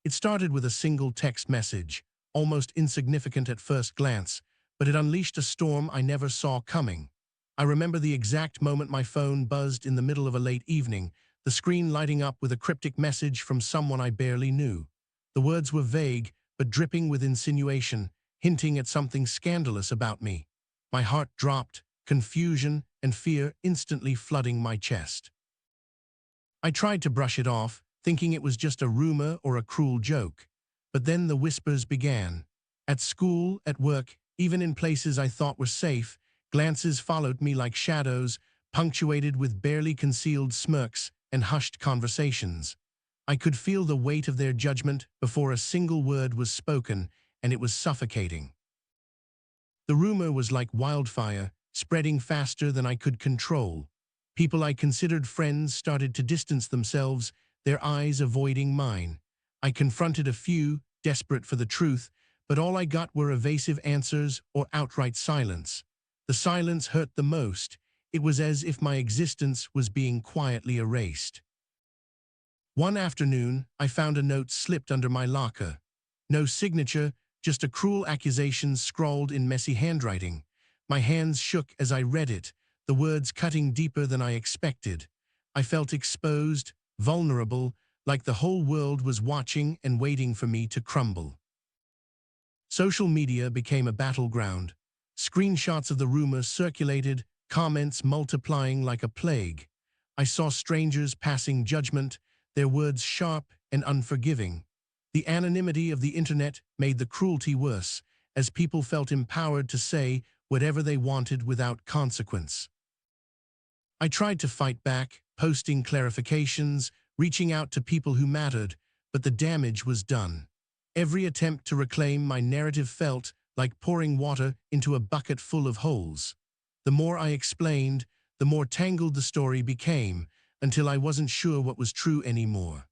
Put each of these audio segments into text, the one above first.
It started with a single text message, almost insignificant at first glance, but it unleashed a storm I never saw coming. I remember the exact moment my phone buzzed in the middle of a late evening, the screen lighting up with a cryptic message from someone I barely knew. The words were vague, but dripping with insinuation, hinting at something scandalous about me. My heart dropped, confusion and fear instantly flooding my chest. I tried to brush it off, thinking it was just a rumor or a cruel joke. But then the whispers began. At school, at work, even in places I thought were safe, glances followed me like shadows, punctuated with barely concealed smirks and hushed conversations. I could feel the weight of their judgment before a single word was spoken, and it was suffocating. The rumor was like wildfire, spreading faster than I could control. People I considered friends started to distance themselves, their eyes avoiding mine. I confronted a few, desperate for the truth, but all I got were evasive answers or outright silence. The silence hurt the most. It was as if my existence was being quietly erased. One afternoon, I found a note slipped under my locker. No signature, just a cruel accusation scrawled in messy handwriting. My hands shook as I read it, the words cutting deeper than I expected. I felt exposed, vulnerable, like the whole world was watching and waiting for me to crumble. Social media became a battleground. Screenshots of the rumor circulated, comments multiplying like a plague. I saw strangers passing judgment, their words sharp and unforgiving. The anonymity of the internet made the cruelty worse, as people felt empowered to say whatever they wanted without consequence. I tried to fight back, posting clarifications, reaching out to people who mattered, but the damage was done. Every attempt to reclaim my narrative felt like pouring water into a bucket full of holes. The more I explained, the more tangled the story became, until I wasn't sure what was true anymore.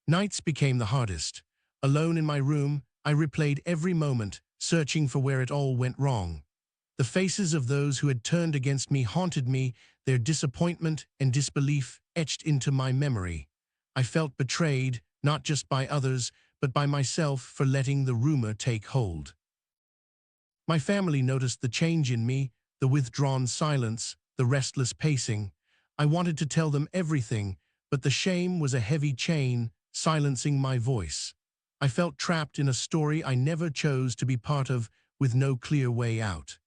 Nights became the hardest. Alone in my room, I replayed every moment, searching for where it all went wrong. The faces of those who had turned against me haunted me, their disappointment and disbelief etched into my memory. I felt betrayed, not just by others, but by myself for letting the rumor take hold. My family noticed the change in me, the withdrawn silence, the restless pacing. I wanted to tell them everything, but the shame was a heavy chain, silencing my voice. I felt trapped in a story I never chose to be part of, with no clear way out.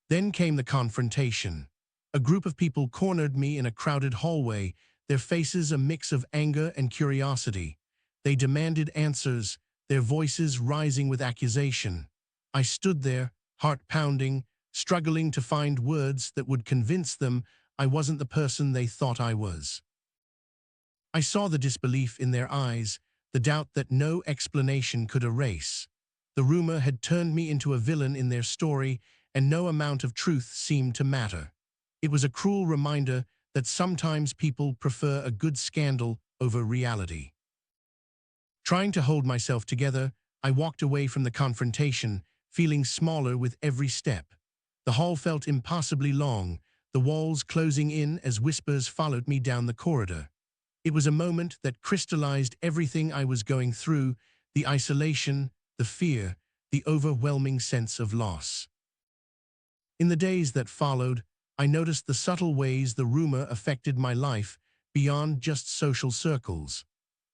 Then came the confrontation. A group of people cornered me in a crowded hallway, their faces a mix of anger and curiosity. They demanded answers, their voices rising with accusation. I stood there, heart pounding, struggling to find words that would convince them I wasn't the person they thought I was. I saw the disbelief in their eyes, the doubt that no explanation could erase. The rumor had turned me into a villain in their story, and no amount of truth seemed to matter. It was a cruel reminder that sometimes people prefer a good scandal over reality. Trying to hold myself together, I walked away from the confrontation, feeling smaller with every step. The hall felt impossibly long, the walls closing in as whispers followed me down the corridor. It was a moment that crystallized everything I was going through, the isolation, the fear, the overwhelming sense of loss. In the days that followed, I noticed the subtle ways the rumor affected my life beyond just social circles.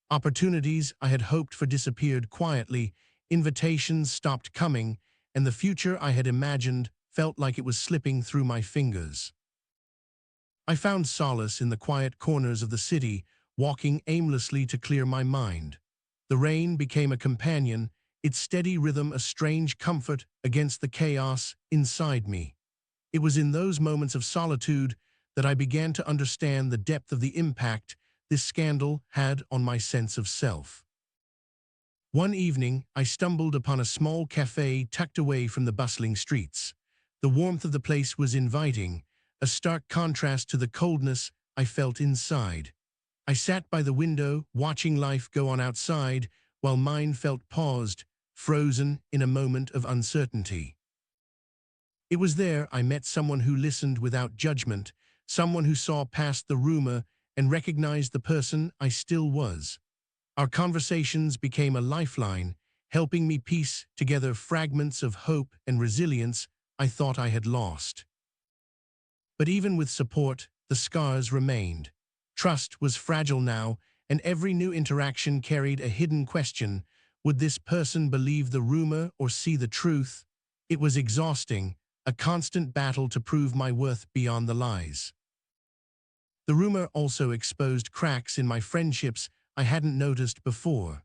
Opportunities I had hoped for disappeared quietly, invitations stopped coming, and the future I had imagined felt like it was slipping through my fingers. I found solace in the quiet corners of the city, walking aimlessly to clear my mind. The rain became a companion, its steady rhythm a strange comfort against the chaos inside me. It was in those moments of solitude that I began to understand the depth of the impact this scandal had on my sense of self. One evening, I stumbled upon a small cafe tucked away from the bustling streets. The warmth of the place was inviting, a stark contrast to the coldness I felt inside. I sat by the window, watching life go on outside, while mine felt paused, frozen in a moment of uncertainty. It was there I met someone who listened without judgment, someone who saw past the rumor and recognized the person I still was. Our conversations became a lifeline, helping me piece together fragments of hope and resilience I thought I had lost. But even with support, the scars remained. Trust was fragile now, and every new interaction carried a hidden question. Would this person believe the rumor or see the truth? It was exhausting, a constant battle to prove my worth beyond the lies. The rumor also exposed cracks in my friendships I hadn't noticed before.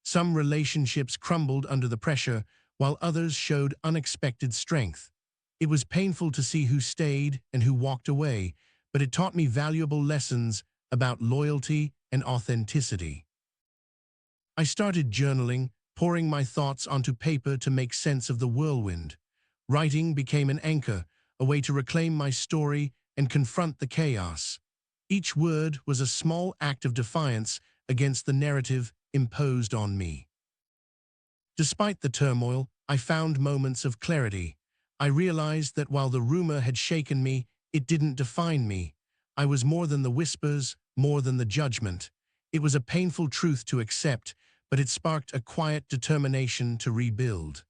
Some relationships crumbled under the pressure, while others showed unexpected strength. It was painful to see who stayed and who walked away, but it taught me valuable lessons about loyalty and authenticity. I started journaling, pouring my thoughts onto paper to make sense of the whirlwind. Writing became an anchor, a way to reclaim my story and confront the chaos. Each word was a small act of defiance against the narrative imposed on me. Despite the turmoil, I found moments of clarity. I realized that while the rumor had shaken me, it didn't define me. I was more than the whispers, more than the judgment. It was a painful truth to accept, but it sparked a quiet determination to rebuild.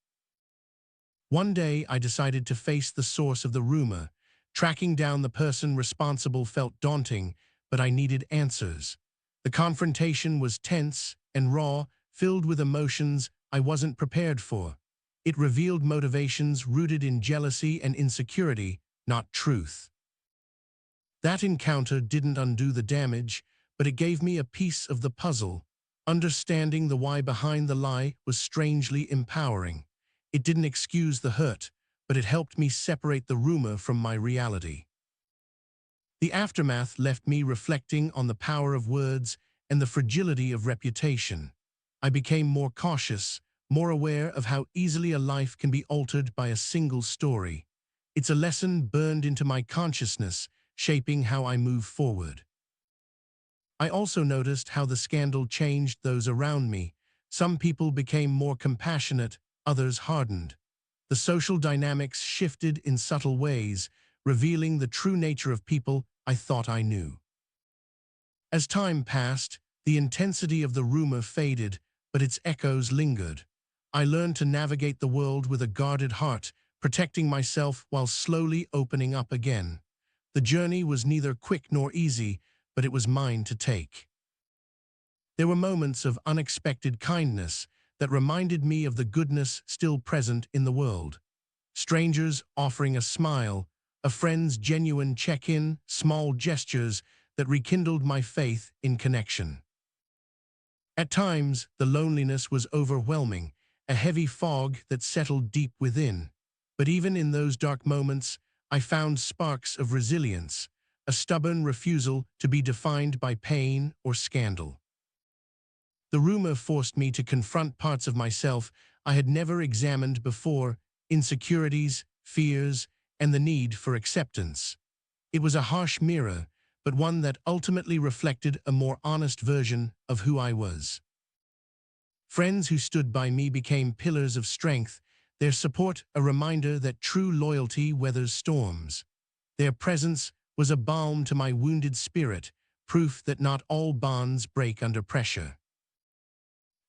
One day, I decided to face the source of the rumor. Tracking down the person responsible felt daunting, but I needed answers. The confrontation was tense and raw, filled with emotions I wasn't prepared for. It revealed motivations rooted in jealousy and insecurity, not truth. That encounter didn't undo the damage, but it gave me a piece of the puzzle. Understanding the why behind the lie was strangely empowering. It didn't excuse the hurt, but it helped me separate the rumor from my reality. The aftermath left me reflecting on the power of words and the fragility of reputation. I became more cautious, more aware of how easily a life can be altered by a single story. It's a lesson burned into my consciousness, shaping how I move forward. I also noticed how the scandal changed those around me. Some people became more compassionate, others hardened. The social dynamics shifted in subtle ways, revealing the true nature of people I thought I knew. As time passed, the intensity of the rumor faded, but its echoes lingered. I learned to navigate the world with a guarded heart, protecting myself while slowly opening up again. The journey was neither quick nor easy, but it was mine to take. There were moments of unexpected kindness that reminded me of the goodness still present in the world. Strangers offering a smile, a friend's genuine check-in, small gestures that rekindled my faith in connection. At times, the loneliness was overwhelming, a heavy fog that settled deep within. But even in those dark moments, I found sparks of resilience, a stubborn refusal to be defined by pain or scandal. The rumor forced me to confront parts of myself I had never examined before, insecurities, fears, and the need for acceptance. It was a harsh mirror, but one that ultimately reflected a more honest version of who I was. Friends who stood by me became pillars of strength, their support a reminder that true loyalty weathers storms. Their presence was a balm to my wounded spirit, proof that not all bonds break under pressure.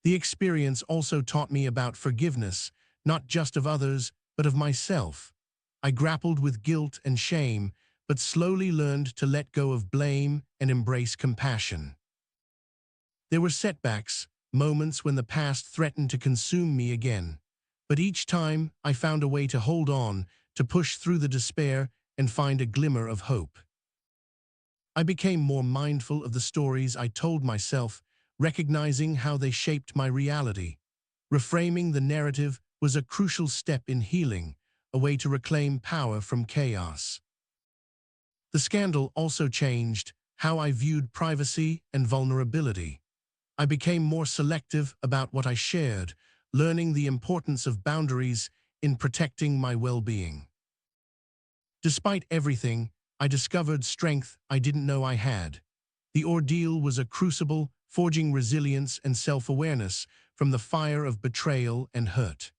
The experience also taught me about forgiveness, not just of others, but of myself. I grappled with guilt and shame, but slowly learned to let go of blame and embrace compassion. There were setbacks, moments when the past threatened to consume me again. But each time, I found a way to hold on, to push through the despair and find a glimmer of hope. I became more mindful of the stories I told myself, recognizing how they shaped my reality. Reframing the narrative was a crucial step in healing, a way to reclaim power from chaos. The scandal also changed how I viewed privacy and vulnerability. I became more selective about what I shared, learning the importance of boundaries in protecting my well-being. Despite everything, I discovered strength I didn't know I had. The ordeal was a crucible, forging resilience and self-awareness from the fire of betrayal and hurt.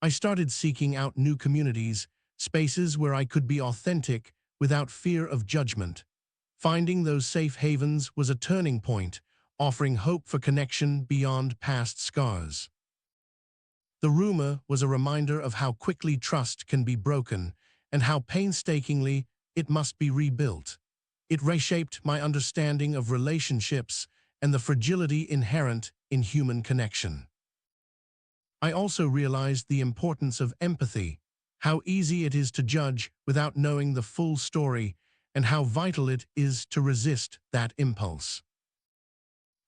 I started seeking out new communities, spaces where I could be authentic without fear of judgment. Finding those safe havens was a turning point, offering hope for connection beyond past scars. The rumor was a reminder of how quickly trust can be broken and how painstakingly it must be rebuilt. It reshaped my understanding of relationships and the fragility inherent in human connection. I also realized the importance of empathy, how easy it is to judge without knowing the full story, and how vital it is to resist that impulse.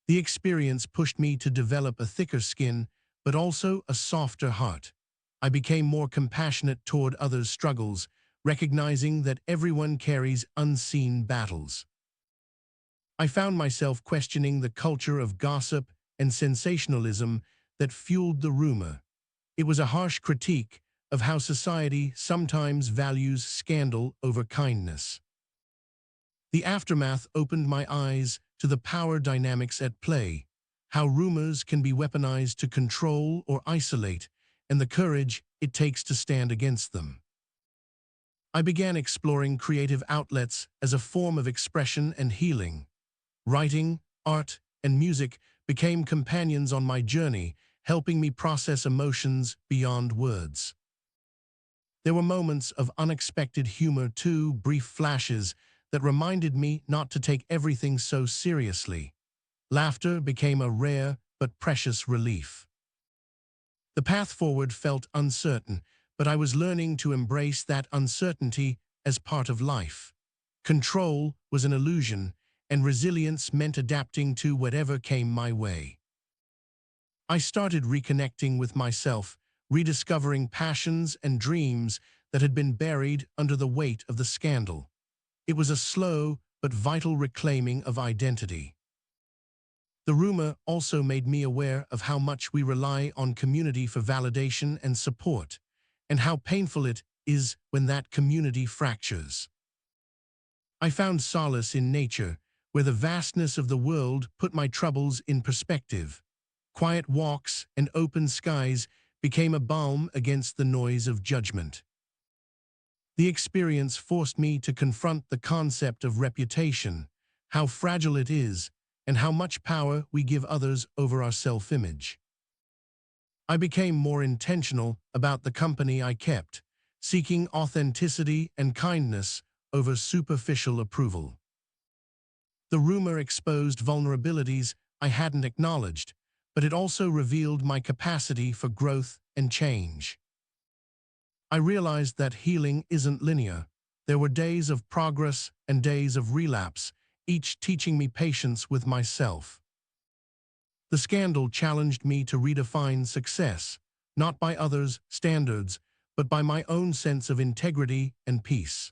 The experience pushed me to develop a thicker skin, but also a softer heart. I became more compassionate toward others' struggles, recognizing that everyone carries unseen battles. I found myself questioning the culture of gossip and sensationalism that fueled the rumor. It was a harsh critique of how society sometimes values scandal over kindness. The aftermath opened my eyes to the power dynamics at play, how rumors can be weaponized to control or isolate, and the courage it takes to stand against them. I began exploring creative outlets as a form of expression and healing. Writing, art, and music became companions on my journey, helping me process emotions beyond words. There were moments of unexpected humor too, brief flashes that reminded me not to take everything so seriously. Laughter became a rare but precious relief. The path forward felt uncertain, but I was learning to embrace that uncertainty as part of life. Control was an illusion, and resilience meant adapting to whatever came my way. I started reconnecting with myself, rediscovering passions and dreams that had been buried under the weight of the scandal. It was a slow but vital reclaiming of identity. The rumor also made me aware of how much we rely on community for validation and support, and how painful it is when that community fractures. I found solace in nature, where the vastness of the world put my troubles in perspective. Quiet walks and open skies became a balm against the noise of judgment. The experience forced me to confront the concept of reputation, how fragile it is, and how much power we give others over our self-image. I became more intentional about the company I kept, seeking authenticity and kindness over superficial approval. The rumor exposed vulnerabilities I hadn't acknowledged, but it also revealed my capacity for growth and change. I realized that healing isn't linear. There were days of progress and days of relapse, each teaching me patience with myself. The scandal challenged me to redefine success, not by others' standards, but by my own sense of integrity and peace.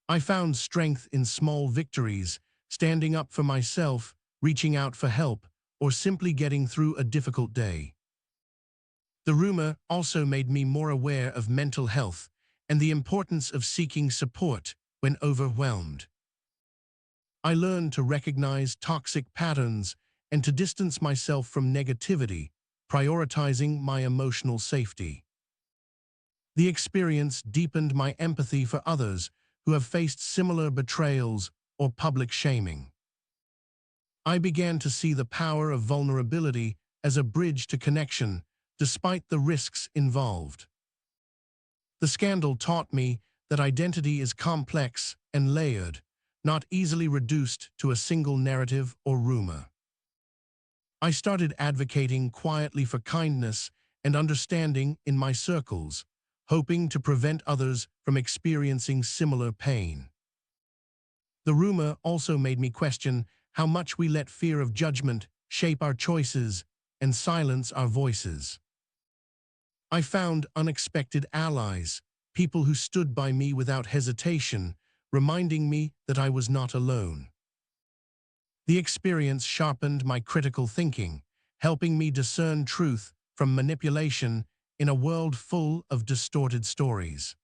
I found strength in small victories, standing up for myself, reaching out for help, or simply getting through a difficult day. The rumor also made me more aware of mental health and the importance of seeking support when overwhelmed. I learned to recognize toxic patterns and to distance myself from negativity, prioritizing my emotional safety. The experience deepened my empathy for others who have faced similar betrayals or public shaming. I began to see the power of vulnerability as a bridge to connection, despite the risks involved. The scandal taught me that identity is complex and layered, not easily reduced to a single narrative or rumor. I started advocating quietly for kindness and understanding in my circles, hoping to prevent others from experiencing similar pain. The rumor also made me question how much we let fear of judgment shape our choices and silence our voices. I found unexpected allies, people who stood by me without hesitation, reminding me that I was not alone. The experience sharpened my critical thinking, helping me discern truth from manipulation in a world full of distorted stories.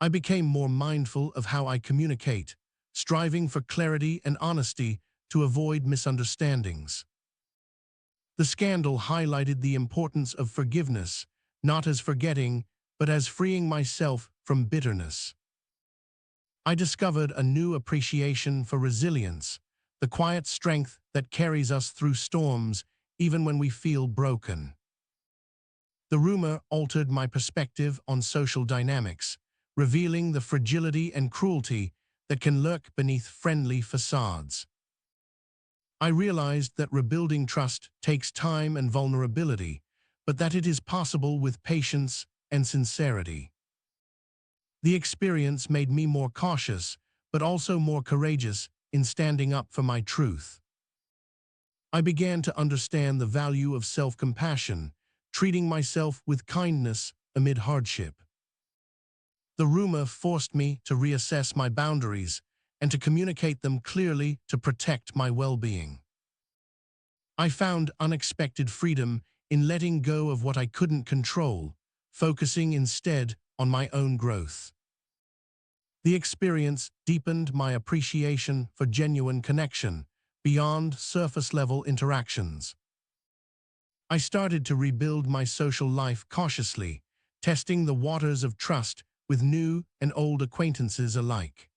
I became more mindful of how I communicate, striving for clarity and honesty to avoid misunderstandings. The scandal highlighted the importance of forgiveness, not as forgetting, but as freeing myself from bitterness. I discovered a new appreciation for resilience, the quiet strength that carries us through storms even when we feel broken. The rumor altered my perspective on social dynamics, revealing the fragility and cruelty that can lurk beneath friendly facades. I realized that rebuilding trust takes time and vulnerability, but that it is possible with patience and sincerity. The experience made me more cautious, but also more courageous in standing up for my truth. I began to understand the value of self-compassion, treating myself with kindness amid hardship. The rumor forced me to reassess my boundaries and to communicate them clearly to protect my well-being. I found unexpected freedom in letting go of what I couldn't control, focusing instead on my own growth. The experience deepened my appreciation for genuine connection beyond surface-level interactions. I started to rebuild my social life cautiously, testing the waters of trust with new and old acquaintances alike.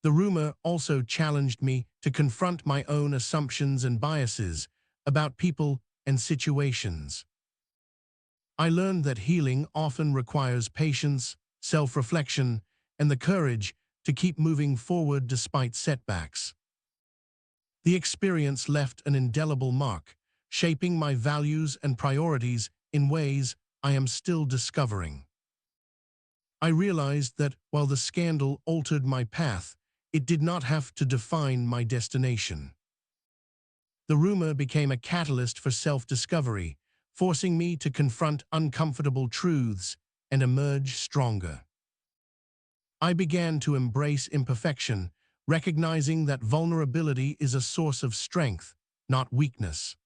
The rumor also challenged me to confront my own assumptions and biases about people and situations. I learned that healing often requires patience, self-reflection, and the courage to keep moving forward despite setbacks. The experience left an indelible mark, shaping my values and priorities in ways I am still discovering. I realized that while the scandal altered my path, it did not have to define my destination. The rumor became a catalyst for self-discovery, forcing me to confront uncomfortable truths and emerge stronger. I began to embrace imperfection, recognizing that vulnerability is a source of strength, not weakness.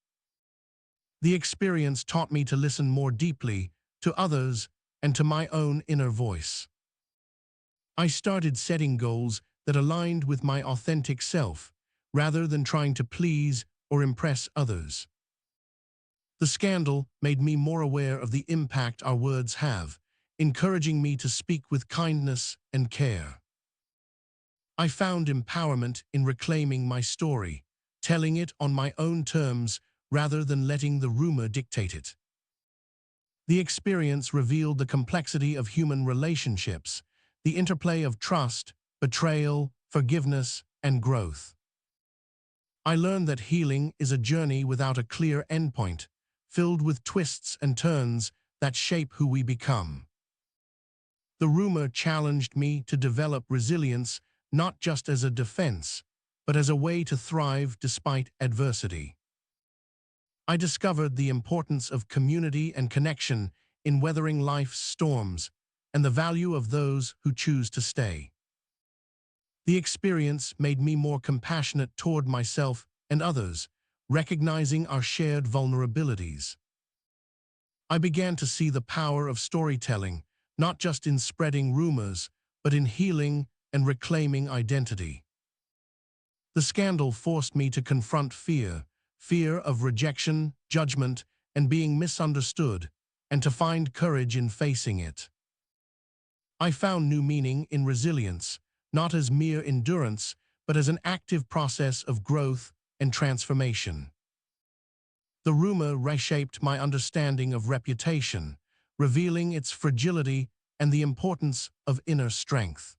The experience taught me to listen more deeply to others and to my own inner voice. I started setting goals that aligned with my authentic self, rather than trying to please or impress others. The scandal made me more aware of the impact our words have, encouraging me to speak with kindness and care. I found empowerment in reclaiming my story, telling it on my own terms rather than letting the rumor dictate it. The experience revealed the complexity of human relationships, the interplay of trust, betrayal, forgiveness, and growth. I learned that healing is a journey without a clear endpoint, filled with twists and turns that shape who we become. The rumor challenged me to develop resilience not just as a defense, but as a way to thrive despite adversity. I discovered the importance of community and connection in weathering life's storms, and the value of those who choose to stay. The experience made me more compassionate toward myself and others, recognizing our shared vulnerabilities. I began to see the power of storytelling, not just in spreading rumors, but in healing and reclaiming identity. The scandal forced me to confront fear of rejection, judgment, and being misunderstood, and to find courage in facing it. I found new meaning in resilience, not as mere endurance, but as an active process of growth and transformation. The rumor reshaped my understanding of reputation, revealing its fragility and the importance of inner strength.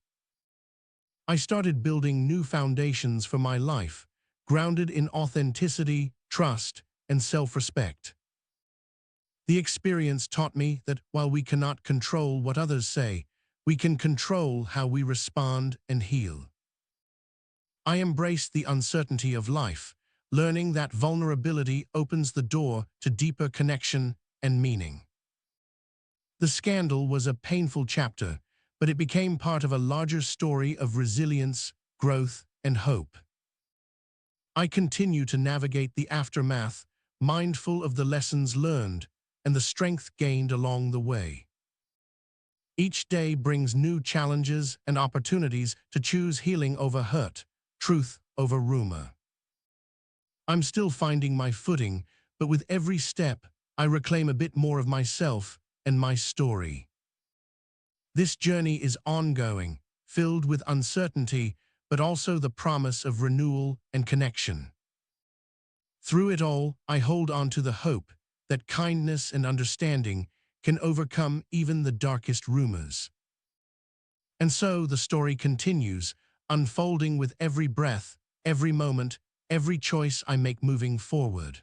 I started building new foundations for my life, grounded in authenticity, trust, and self-respect. The experience taught me that while we cannot control what others say, we can control how we respond and heal. I embraced the uncertainty of life, learning that vulnerability opens the door to deeper connection and meaning. The scandal was a painful chapter, but it became part of a larger story of resilience, growth, and hope. I continue to navigate the aftermath, mindful of the lessons learned and the strength gained along the way. Each day brings new challenges and opportunities to choose healing over hurt, truth over rumor. I'm still finding my footing, but with every step, I reclaim a bit more of myself and my story. This journey is ongoing, filled with uncertainty, but also the promise of renewal and connection. Through it all, I hold on to the hope that kindness and understanding can overcome even the darkest rumors. And so the story continues, unfolding with every breath, every moment, every choice I make moving forward.